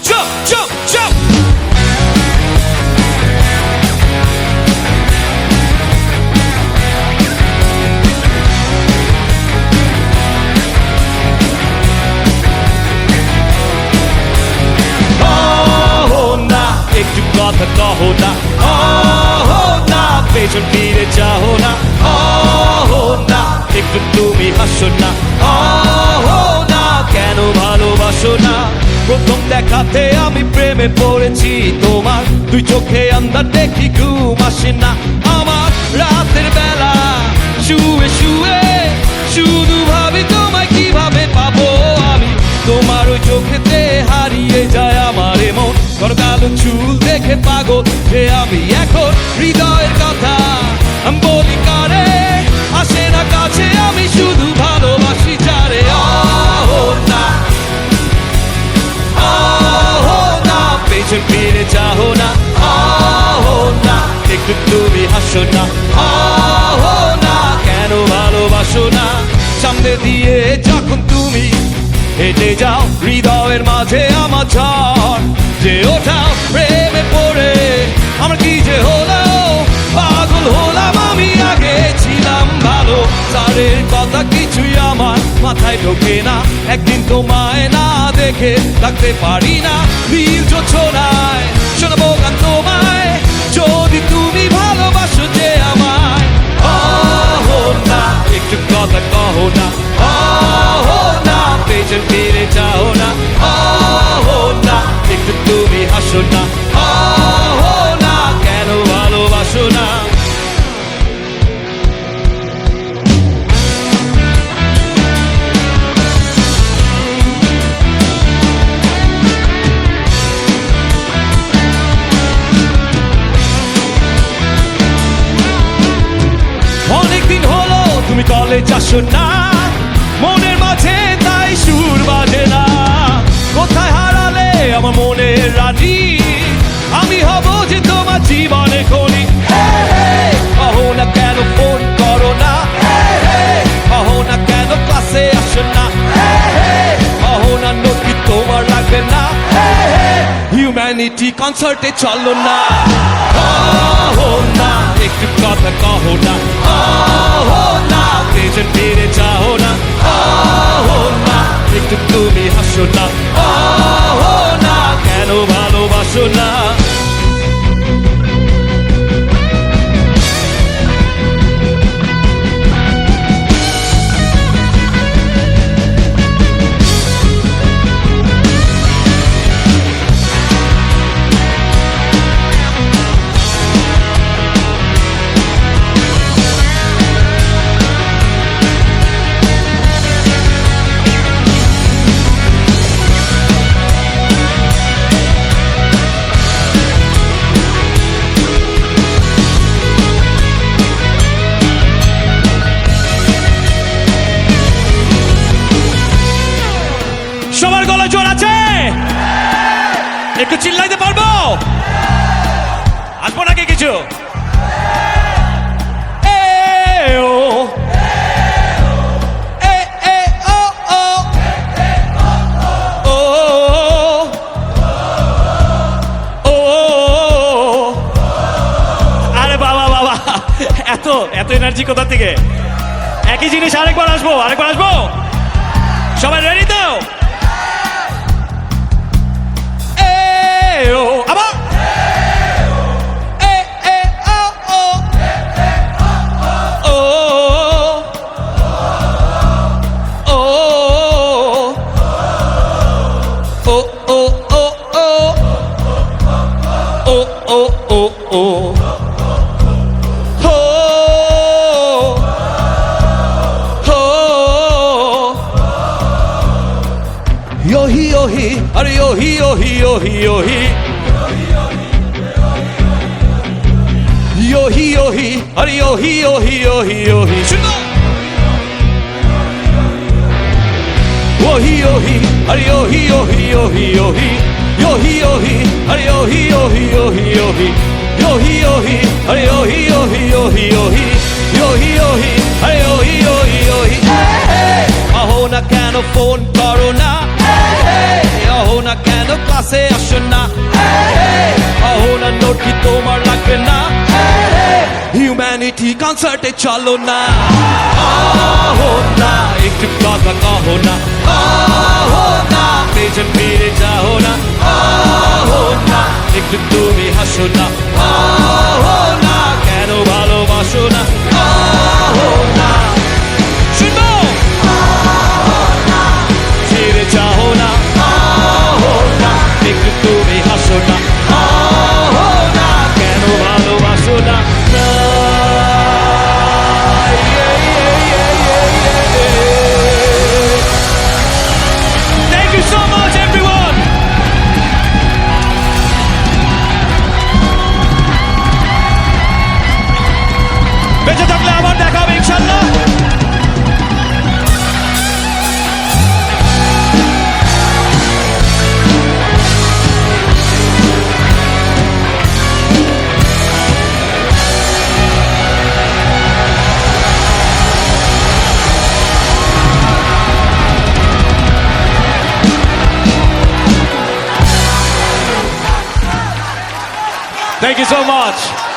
Jump, jump, jump. একটু কথা কহো না, না পেছন ফিরে যাও না, না একটু তুমি হাসো না, না কেন ভালোবাসো না। প্রথম দেখাতে আমি প্রেমে পড়েছি তোমার, দুই চোখে আন্ধার দেখি ঘুম আসে না আমার। রাতের বেলা শুয়ে শুয়ে শুধু ভাবি তোমায় কিভাবে পাবো আমি। তোমার ওই চোখেতে হারিয়ে যায় আমার মন, তোর কালো চুল দেখে পাগল যে আমি এখন। হৃদয়ের কথা বলি কারে, আসে না কাছে আমি শুধু ভালোবাসি যারে। না না পেছন ফিরে যাও না, না একটু তুমি হাসো না, না কেন ভালোবাসো না। সামনে দিয়ে যখন তুমি হেঁটে যাও, হৃদয়ের মাঝে আমার ঝড় যে ওঠাও। প্রেমে পড়ে আমার কি যে হলো, পাগল হলাম আমি। আগে ছিলাম ভালো, সারের কথা কিছুই আমার মাথায় ঢোকে না। একদিন তোমায় না দেখে থাকতে পারি না। নীল জোছনায় শোনাবো গান তোমায়, যদি তুমি ভালোবাসো যে আমায়। না একটু কথা কহো না, না পেছন ফিরে যাও না, না একটু তুমি হাসো না, না কেন ভালোবাসো না। অনেকদিন হলো তুমি কলেজ আসো না, মনের মাঝে তাই সুর বাজে না। কোথায় হারালে আমার মনের রানী, আমি হব যে তোমার জীবনে খনি। কহো না কেন ফোন করো না, কহো না কেন ক্লাসে আসো না, কহো না নোটি তোমার লাগবে না, হিউম্যানিটি কনসার্টে চলো না। কহো না একটু কথা কহো না, না পেছন ফিরে যাও না, না একটু তুমি হাসো না, না কেন ভালোবাসো না। সবার গলা জোর আছে? একটু চিল্লাইতে পারবো? আসবো নাকি কিছু? আরে বাবা বাবা, এত এত এনার্জি কোথা থেকে? একই জিনিস আরেকবার আসবো, আরেকবার আসবো। সবাই রেডি তো? আবার yohi yohi, are yohi yohi yohi yohi, yohi yohi, are yohi yohi yohi yohi, yohi yohi, are yohi yohi yohi yohi, yohi yohi, are yohi yohi yohi yohi, yohi yohi, are yohi yohi yohi yohi, yohi yohi, are yohi yohi yohi. কনসার্টে চলো না আহো না একটু কথা কহো না আহো না পেছন ফিরে যাও না আহো না একটু তুমি হাসো না আহো না কেন ভালোবাসো না আহো না শুনো ছেড়ে যাও না আহো না একটু তুমি হাসো না আহো না কেন ভালোবাসো না Thank you so much, everyone. বেঁচে থাকলে আবার দেখা হবে ইনশাআল্লাহ। Thank you so much.